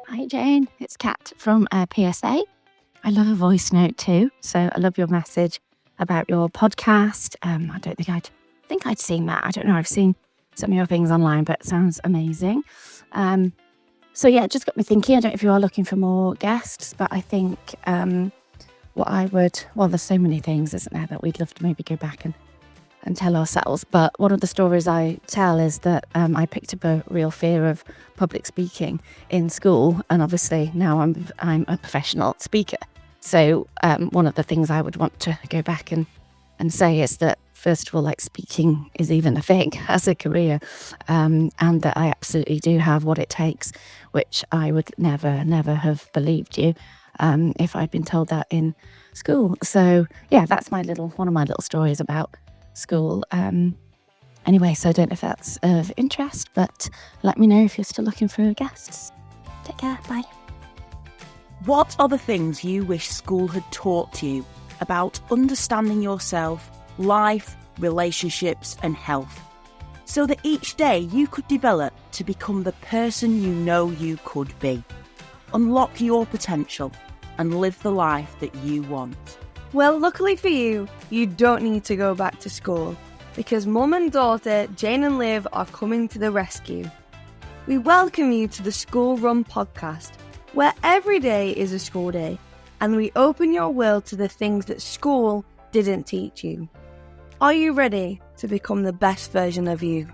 Hi Jane, it's Kat from PSA. I love a voice note too, so I love your message about your podcast. I don't think I'd seen that. I don't know. I've seen some of your things online, but it sounds amazing. So yeah, it just got me thinking. I don't know if you are looking for more guests, but I think there's so many things, isn't there, that we'd love to maybe go back and tell ourselves. But one of the stories I tell is that I picked up a real fear of public speaking in school, and obviously now I'm a professional speaker. So one of the things I would want to go back and say is that, first of all, like, speaking is even a thing as a career, and that I absolutely do have what it takes, which I would never have believed you if I'd been told that in school. So yeah, that's one of my little stories about school. Anyway, so I don't know if that's of interest, but let me know if you're still looking for guests. Take care, bye. What are the things you wish school had taught you about understanding yourself, life, relationships and health, so that each day you could develop to become the person you know you could be? Unlock your potential and live the life that you want. Well, luckily for you, you don't need to go back to school, because mum and daughter Jane and Liv are coming to the rescue. We welcome you to the School Run podcast, where every day is a school day, and we open your world to the things that school didn't teach you. Are you ready to become the best version of you?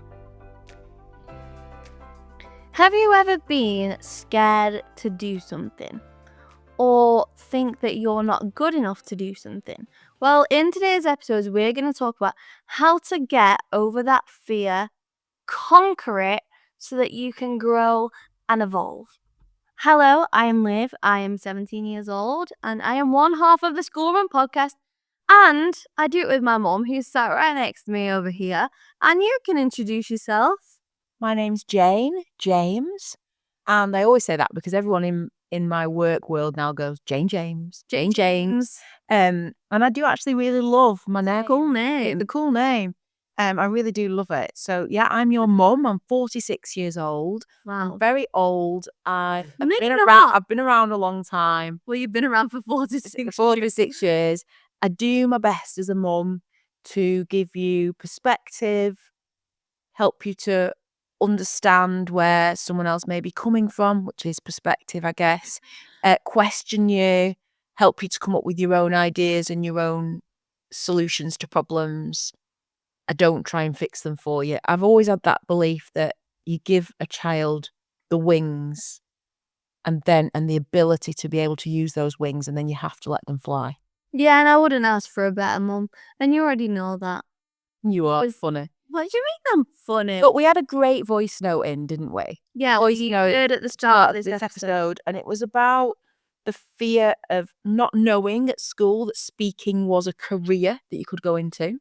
Have you ever been scared to do something? Or think that you're not good enough to do something? Well, in today's episode, we're going to talk about how to get over that fear, conquer it, so that you can grow and evolve. Hello, I am Liv. I am 17 years old, and I am one half of the School Run podcast. And I do it with my mum, who's sat right next to me over here. And you can introduce yourself. My name's James. And I always say that because everyone in my work world now goes, Jane James. And I do actually really love my name. Cool name. It's a cool name. I really do love it. So yeah, I'm your mum. I'm 46 years old. Wow. I'm very old. I've I've been around a long time. Well, you've been around for 46 years. I do my best as a mum to give you perspective, help you to understand where someone else may be coming from, which is perspective, I guess, question you, help you to come up with your own ideas and your own solutions to problems. I don't try and fix them for you. I've always had that belief that you give a child the wings and the ability to be able to use those wings, and then you have to let them fly. Yeah, and I wouldn't ask for a better mum, and you already know that. You are funny. What do you mean I'm funny? But we had a great voice note in, didn't we? Yeah, you heard at the start of this episode. And it was about the fear of not knowing at school that speaking was a career that you could go into.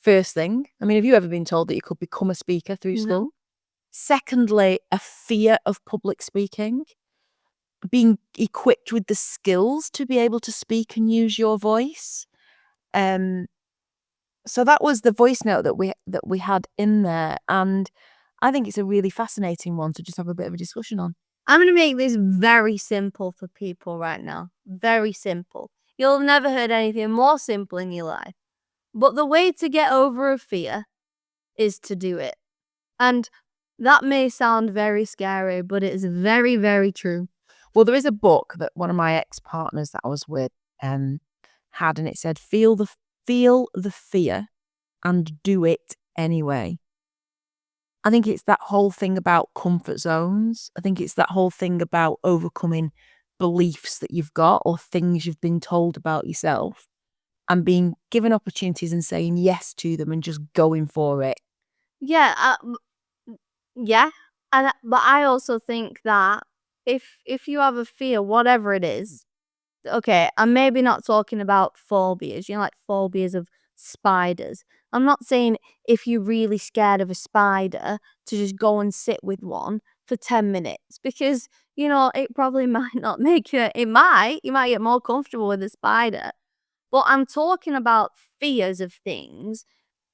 First thing, I mean, have you ever been told that you could become a speaker through school? No. Secondly, a fear of public speaking, being equipped with the skills to be able to speak and use your voice. So that was the voice note that we had in there, and I think it's a really fascinating one to just have a bit of a discussion on. I'm going to make this very simple for people right now. Very simple. You'll have never heard anything more simple in your life. But the way to get over a fear is to do it. And that may sound very scary, but it is very, very true. Well, there is a book that one of my ex-partners that I was with had, and it said, feel the fear and do it anyway. I think it's that whole thing about comfort zones. I think it's that whole thing about overcoming beliefs that you've got or things you've been told about yourself and being given opportunities and saying yes to them and just going for it. Yeah, but I also think that if you have a fear, whatever it is, okay, I'm maybe not talking about phobias, like phobias of spiders. I'm not saying if you're really scared of a spider to just go and sit with one for 10 minutes, because, it probably might not make you, you might get more comfortable with a spider. But I'm talking about fears of things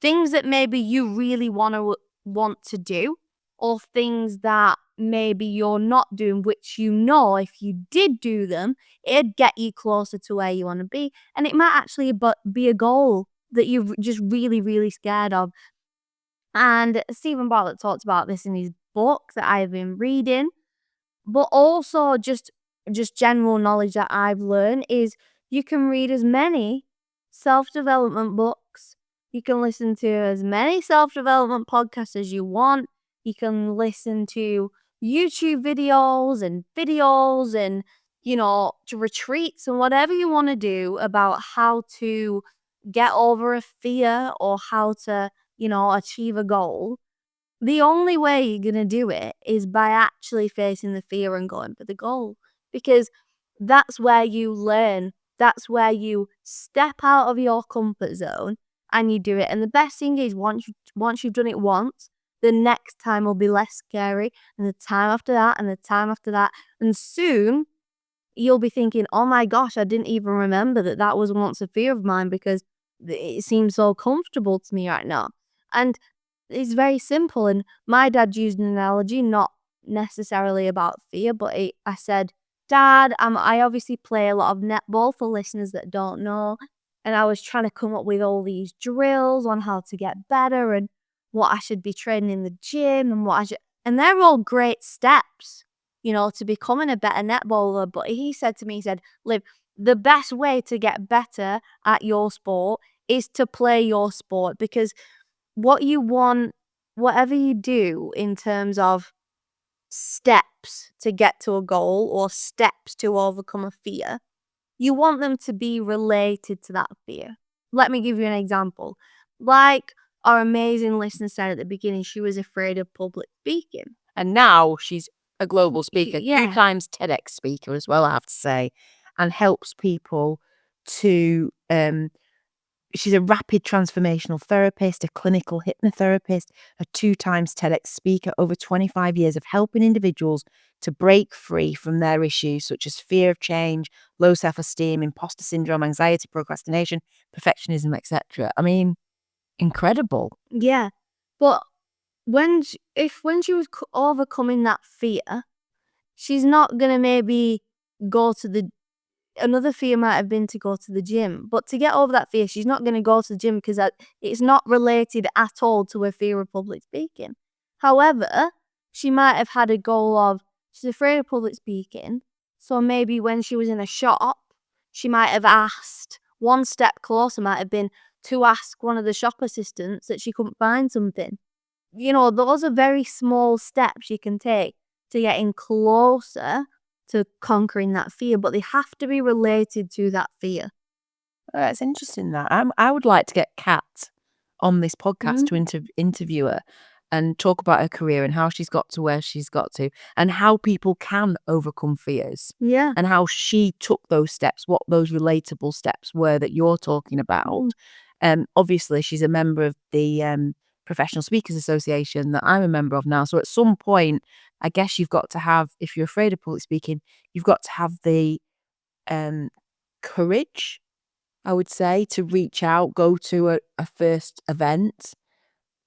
that maybe you really want to do, or things that maybe you're not doing, which you know if you did do them, it'd get you closer to where you want to be. And it might actually be a goal that you're just really, really scared of. And Stephen Bartlett talked about this in his book that I've been reading, but also just general knowledge that I've learned is you can read as many self-development books, you can listen to as many self-development podcasts as you want, you can listen to YouTube videos and to retreats and whatever you want to do about how to get over a fear or how to achieve a goal. The only way you're going to do it is by actually facing the fear and going for the goal, because that's where you learn. That's where you step out of your comfort zone and you do it. And the best thing is once you've done it once, the next time will be less scary, and the time after that, and the time after that. And soon you'll be thinking, oh my gosh, I didn't even remember that was once a fear of mine because it seems so comfortable to me right now. And it's very simple. And my dad used an analogy, not necessarily about fear, but I said, Dad, I obviously play a lot of netball for listeners that don't know. And I was trying to come up with all these drills on how to get better and what I should be training in the gym and they're all great steps, to becoming a better netballer. But he said to me, Liv, the best way to get better at your sport is to play your sport, because what you want, whatever you do in terms of steps to get to a goal or steps to overcome a fear, you want them to be related to that fear. Let me give you an example. Like our amazing listener said at the beginning, she was afraid of public speaking. And now she's a global speaker, Yeah. 2 times TEDx speaker as well, I have to say, and helps people to she's a rapid transformational therapist, a clinical hypnotherapist, a 2 times TEDx speaker, over 25 years of helping individuals to break free from their issues such as fear of change, low self-esteem, imposter syndrome, anxiety, procrastination, perfectionism, etc. I mean, incredible. Yeah. But when she was overcoming that fear, she's not going to maybe go to another fear might have been to go to the gym, but to get over that fear, she's not going to go to the gym because it's not related at all to her fear of public speaking. However, she might have had a goal of, she's afraid of public speaking, so maybe when she was in a shop, she might have asked, one step closer might have been to ask one of the shop assistants that she couldn't find something. Those are very small steps you can take to getting closer to conquering that fear, but they have to be related to that fear. It's interesting that. I would like to get Kat on this podcast to interview her and talk about her career and how she's got to where she's got to and how people can overcome fears. Yeah. And how she took those steps, what those relatable steps were that you're talking about. Obviously, she's a member of the Professional Speakers Association that I'm a member of now. So at some point, I guess you've got to have, if you're afraid of public speaking, you've got to have the courage, I would say, to reach out, go to a first event,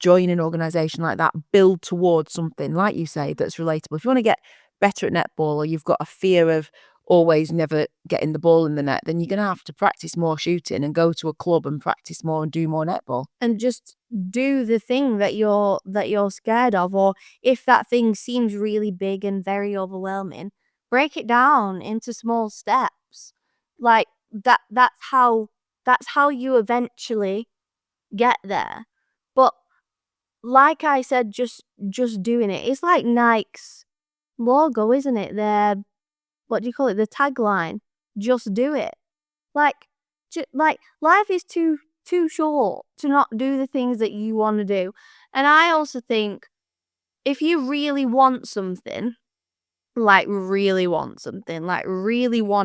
join an organisation like that, build towards something, like you say, that's relatable. If you want to get better at netball or you've got a fear of always never getting the ball in the net, then you're going to have to practice more shooting and go to a club and practice more and do more netball. And just do the thing that you're scared of, or if that thing seems really big and very overwhelming, break it down into small steps. Like that's how you eventually get there. But like I said, just doing it. It's like Nike's logo, isn't it? Their, what do you call it? The tagline. Just do it. Like life is too short to not do the things that you want to do. And I also think if you really want something, like really want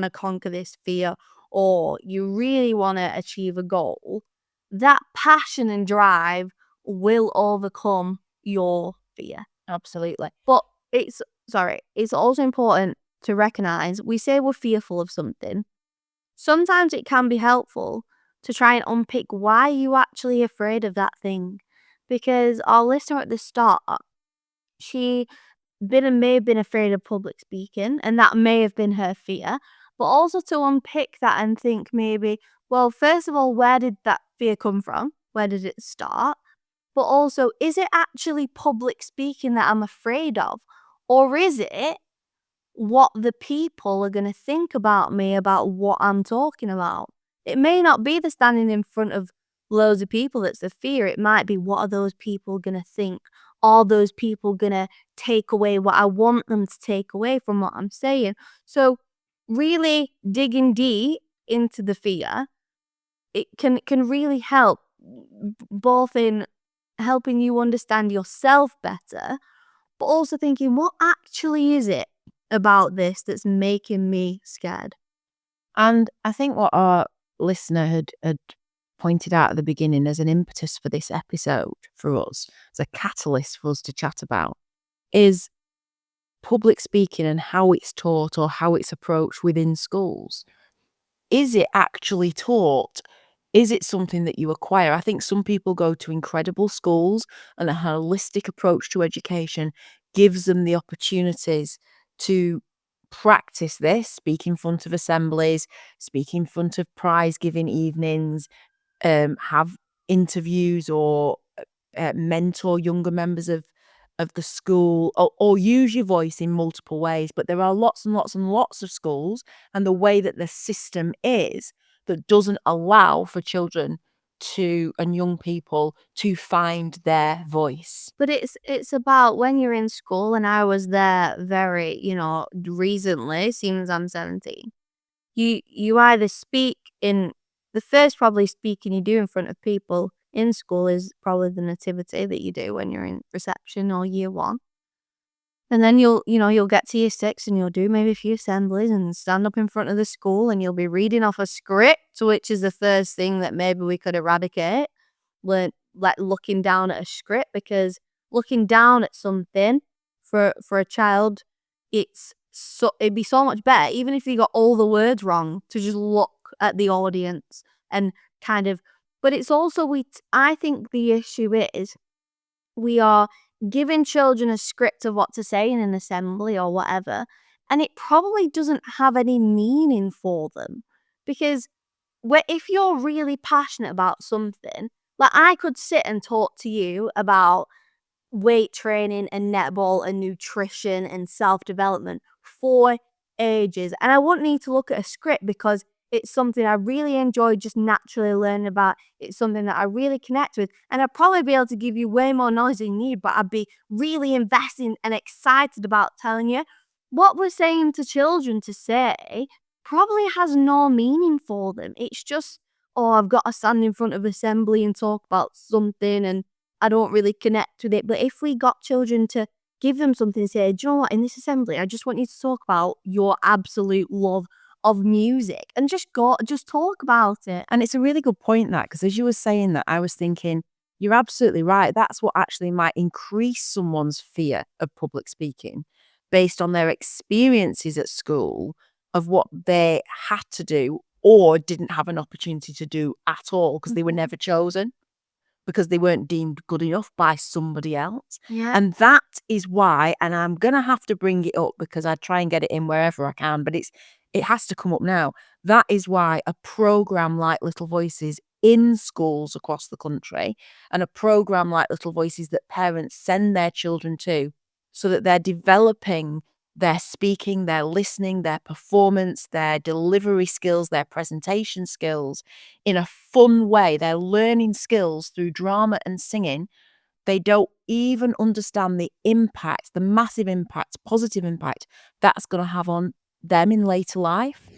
to conquer this fear, or you really want to achieve a goal, that passion and drive will overcome your fear. Absolutely. But it's also important to recognize, we say we're fearful of something. Sometimes it can be helpful to try and unpick why you're actually afraid of that thing. Because our listener at the start, she may have been afraid of public speaking, and that may have been her fear, but also to unpick that and think maybe, well, first of all, where did that fear come from? Where did it start? But also, is it actually public speaking that I'm afraid of? Or is it what the people are going to think about me, about what I'm talking about? It may not be the standing in front of loads of people that's the fear. It might be, what are those people going to think? Are those people going to take away what I want them to take away from what I'm saying? So really digging deep into the fear, it can really help, both in helping you understand yourself better, but also thinking, what actually is it about this that's making me scared? And I think what our listener had pointed out at the beginning as an impetus for this episode for us, as a catalyst for us to chat about, is public speaking and how it's taught or how it's approached within schools. Is it actually taught? Is it something that you acquire? I think some people go to incredible schools, and a holistic approach to education gives them the opportunities to practice this, speak in front of assemblies, speak in front of prize giving evenings, have interviews or mentor younger members of the school, or use your voice in multiple ways. But there are lots and lots and lots of schools, and the way that the system is, that doesn't allow for children and young people to find their voice. But it's about when you're in school, and I was there very, recently, seeing as I'm 17. You either speak in the first probably speaking you do in front of people in school is probably the nativity that you do when you're in reception or year 1. And then you'll get to year 6 and you'll do maybe a few assemblies and stand up in front of the school and you'll be reading off a script, which is the first thing that maybe we could eradicate. Looking down at a script, because looking down at something for a child, it'd be so much better, even if you got all the words wrong, to just look at the audience and kind of. But it's also I think the issue is we are giving children a script of what to say in an assembly or whatever, and it probably doesn't have any meaning for them, because if you're really passionate about something, like I could sit and talk to you about weight training and netball and nutrition and self-development for ages, and I wouldn't need to look at a script, because it's something I really enjoy just naturally learning about. It's something that I really connect with, and I'd probably be able to give you way more knowledge than you need, but I'd be really investing and excited about telling you. What we're saying to children to say probably has no meaning for them. It's just, oh, I've got to stand in front of assembly and talk about something, and I don't really connect with it. But if we got children to give them something and say, do you know what, in this assembly, I just want you to talk about your absolute love of music, and just talk about it. And it's a really good point, that, because as you were saying that, I was thinking, you're absolutely right. That's what actually might increase someone's fear of public speaking, based on their experiences at school of what they had to do or didn't have an opportunity to do at all, because they were never chosen, because they weren't deemed good enough by somebody else. Yeah. And that is why, and I'm going to have to bring it up because I try and get it in wherever I can, but it has to come up now. That is why a program like Little Voices in schools across the country, and a program like Little Voices that parents send their children to, so that they're developing their speaking, their listening, their performance, their delivery skills, their presentation skills in a fun way. They're learning skills through drama and singing. They don't even understand the impact, the massive impact, positive impact that's going to have on them in later life.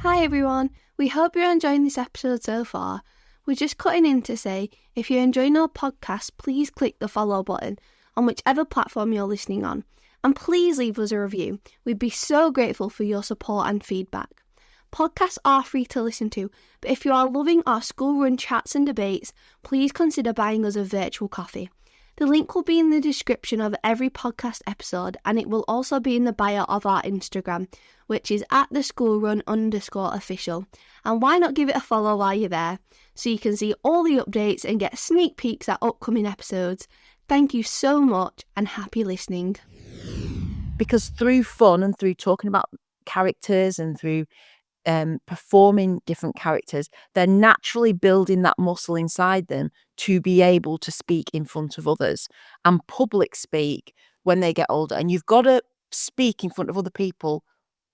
Hi everyone, we hope you're enjoying this episode so far. We're just cutting in to say, if you're enjoying our podcast, please click the follow button on whichever platform you're listening on. And please leave us a review. We'd be so grateful for your support and feedback. Podcasts are free to listen to, but if you are loving our school-run chats and debates, please consider buying us a virtual coffee. The link will be in the description of every podcast episode, and it will also be in the bio of our Instagram, which is @theschoolrun_official. And why not give it a follow while you're there, so you can see all the updates and get sneak peeks at upcoming episodes. Thank you so much and happy listening. Because through fun and through talking about characters and through performing different characters, they're naturally building that muscle inside them to be able to speak in front of others and public speak when they get older. And you've got to speak in front of other people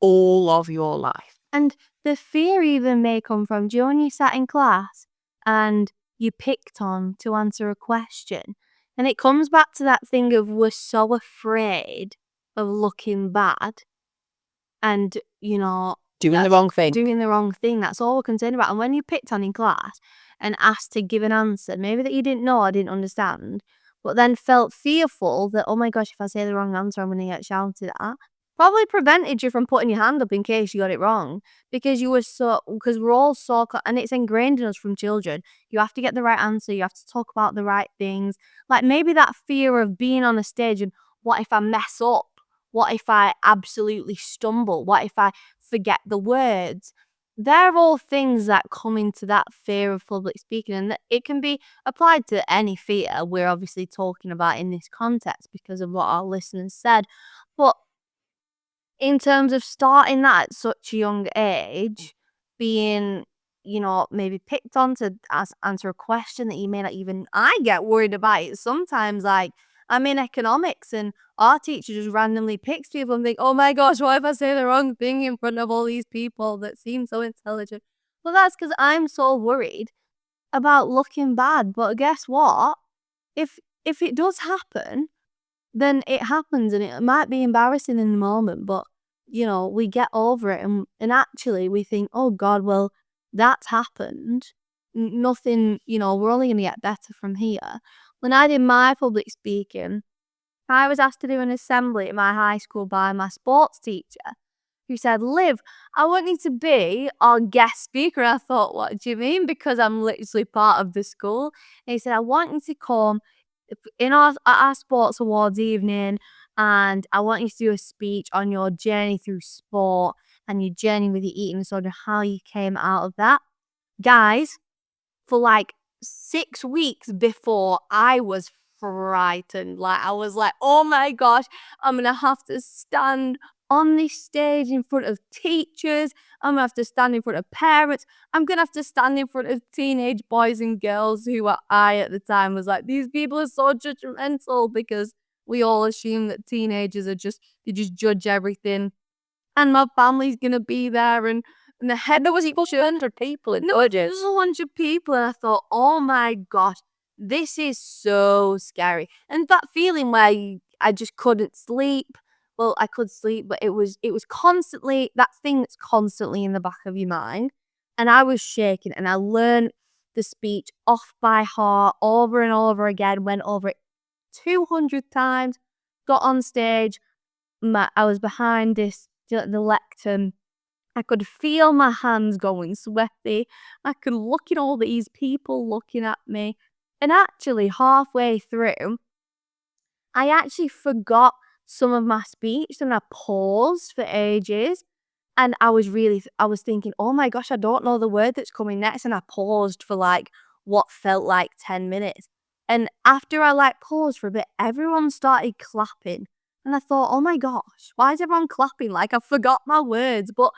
all of your life. And the fear even may come from, do you know when you sat in class and you picked on to answer a question? And it comes back to that thing of we're so afraid of looking bad and, Doing the wrong thing. doing the wrong thing. That's all we're concerned about. And when you picked on in class and asked to give an answer, maybe that you didn't know or didn't understand, but then felt fearful that, oh my gosh, if I say the wrong answer, I'm going to get shouted at, probably prevented you from putting your hand up in case you got it wrong. Because we're all so, and it's ingrained in us from children. You have to get the right answer. You have to talk about the right things. Like maybe that fear of being on a stage and what if I mess up? What if I absolutely stumble? What if I forget the words? They're all things that come into that fear of public speaking, and that it can be applied to any fear we're obviously talking about in this context because of what our listeners said. But in terms of starting that at such a young age, being, maybe picked on to answer a question that you may not even, I get worried about it sometimes. Like, I'm in economics and our teacher just randomly picks people and think, oh my gosh, what if I say the wrong thing in front of all these people that seem so intelligent? Well, that's because I'm so worried about looking bad. But guess what? If it does happen, then it happens and it might be embarrassing in the moment, but we get over it and actually we think, oh God, well, that's happened. Nothing, we're only going to get better from here. When I did my public speaking, I was asked to do an assembly at my high school by my sports teacher, who said, Liv, I want you to be our guest speaker. And I thought, what do you mean? Because I'm literally part of the school. And he said, I want you to come at our sports awards evening, and I want you to do a speech on your journey through sport and your journey with your eating disorder, how you came out of that. Guys, for like 6 weeks before, I was frightened. Like, I was like, oh my gosh, I'm gonna have to stand on this stage in front of teachers. I'm gonna have to stand in front of parents. I'm gonna have to stand in front of teenage boys and girls who I at the time was like, these people are so judgmental, because we all assume that teenagers they just judge everything. And my family's gonna be there, and the head there was 200 people in the audience. There's 100 people, and I thought, oh my gosh, this is so scary. And that feeling where I just couldn't sleep. Well, I could sleep, but it was constantly that thing that's constantly in the back of your mind. And I was shaking, and I learned the speech off by heart over and over again, went over it 200 times, got on stage. I was behind the lectern. I could feel my hands going sweaty. I could look at all these people looking at me. And actually, halfway through, I actually forgot some of my speech and I paused for ages. And I was thinking, oh my gosh, I don't know the word that's coming next. And I paused for like what felt like 10 minutes. And after I paused for a bit, everyone started clapping. And I thought, oh my gosh, why is everyone clapping? Like, I forgot my words. But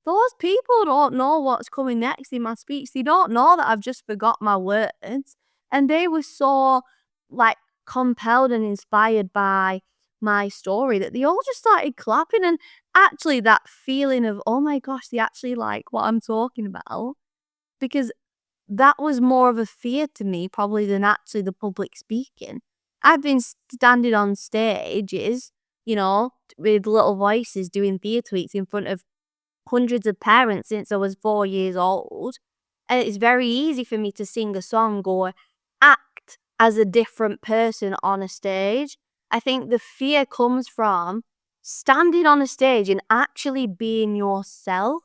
those people don't know what's coming next in my speech. They don't know that I've just forgot my words. And they were so, compelled and inspired by my story that they all just started clapping. And actually that feeling of, oh my gosh, they actually like what I'm talking about. Because that was more of a fear to me probably than actually the public speaking. I've been standing on stages, with little voices doing theatre weeks in front of hundreds of parents since I was 4 years old. And it's very easy for me to sing a song or act as a different person on a stage. I think the fear comes from standing on a stage and actually being yourself.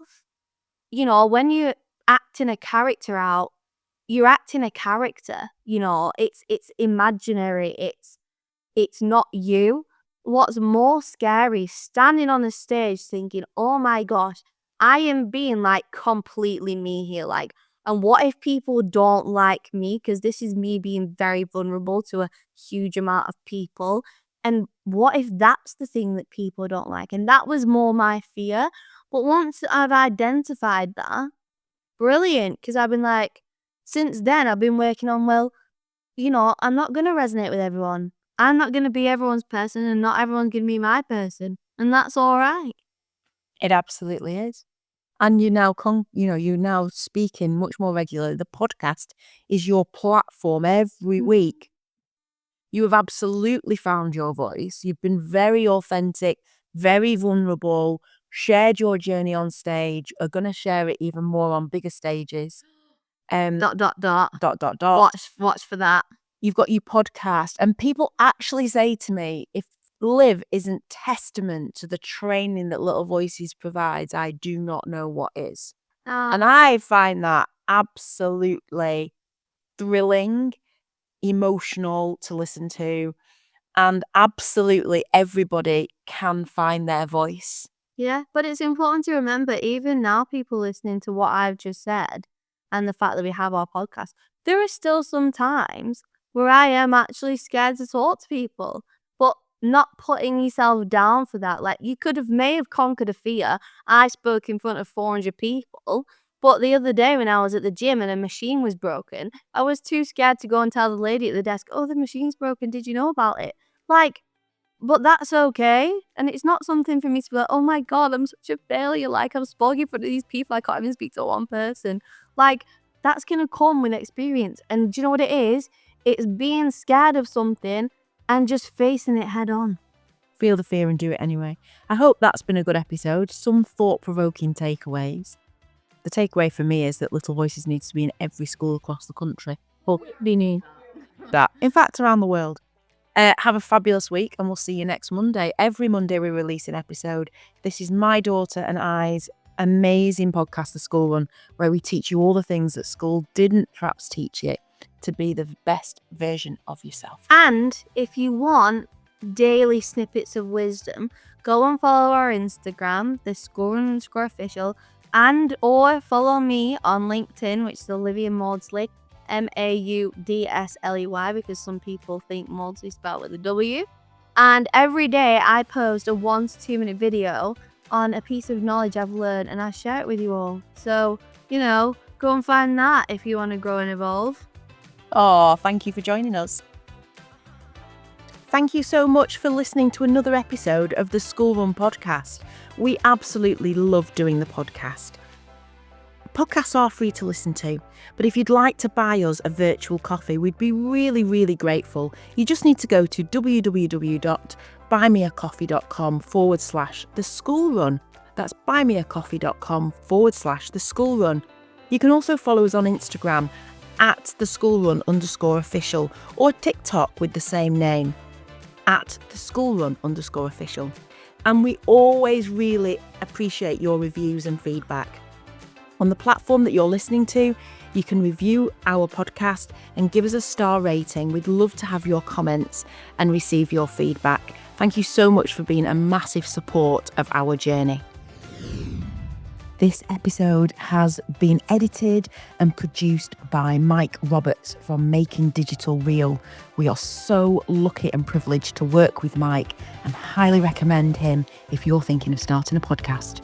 When you're acting a character out, you're acting a character. It's imaginary. It's not you. What's more scary is standing on a stage thinking, oh my gosh, I am being completely me here. And what if people don't like me? Because this is me being very vulnerable to a huge amount of people. And what if that's the thing that people don't like? And that was more my fear. But once I've identified that, brilliant. Because I've been like, since then, I've been working on, well, I'm not going to resonate with everyone. I'm not going to be everyone's person, and not everyone's going to be my person. And that's all right. It absolutely is. And you're now speaking much more regularly. The podcast is your platform every week. You have absolutely found your voice. You've been very authentic, very vulnerable, shared your journey on stage, are going to share it even more on bigger stages. Dot, dot, dot. Dot, dot, dot. Watch for that. You've got your podcast, and people actually say to me, if Liv isn't testament to the training that Little Voices provides, I do not know what is. And I find that absolutely thrilling, emotional to listen to, and absolutely everybody can find their voice. Yeah, but it's important to remember, even now, people listening to what I've just said and the fact that we have our podcast, there are still some times where I am actually scared to talk to people, but not putting yourself down for that. Like, you may have conquered a fear. I spoke in front of 400 people, but the other day when I was at the gym and a machine was broken, I was too scared to go and tell the lady at the desk, oh, the machine's broken, did you know about it? Like, but that's okay. And it's not something for me to be like, oh my God, I'm such a failure. Like, I'm spoken in front of these people. I can't even speak to one person. Like, that's going to come with experience. And do you know what it is? It's being scared of something and just facing it head on. Feel the fear and do it anyway. I hope that's been a good episode. Some thought-provoking takeaways. The takeaway for me is that Little Voices needs to be in every school across the country. That, in fact, around the world. Have a fabulous week, and we'll see you next Monday. Every Monday we release an episode. This is my daughter and I's amazing podcast, The School Run, where we teach you all the things that school didn't perhaps teach you to be the best version of yourself. And if you want daily snippets of wisdom, go and follow our Instagram, The School Run _official, or follow me on LinkedIn, which is Olivia Maudsley, Maudsley, because some people think Maudsley spelled with a W. And every day I post a 1 to 2 minute video on a piece of knowledge I've learned, and I share it with you all. So, go and find that if you want to grow and evolve. Oh, thank you for joining us. Thank you so much for listening to another episode of the School Run podcast. We absolutely love doing the podcast. Podcasts are free to listen to, but if you'd like to buy us a virtual coffee, we'd be really, really grateful. You just need to go to www.buymeacoffee.com/theschoolrun. That's buymeacoffee.com/theschoolrun. You can also follow us on Instagram at theschoolrun_official, or TikTok with the same name, at theschoolrun_official. And we always really appreciate your reviews and feedback. On the platform that you're listening to, you can review our podcast and give us a star rating. We'd love to have your comments and receive your feedback. Thank you so much for being a massive support of our journey. This episode has been edited and produced by Mike Roberts from Making Digital Real. We are so lucky and privileged to work with Mike, and highly recommend him if you're thinking of starting a podcast.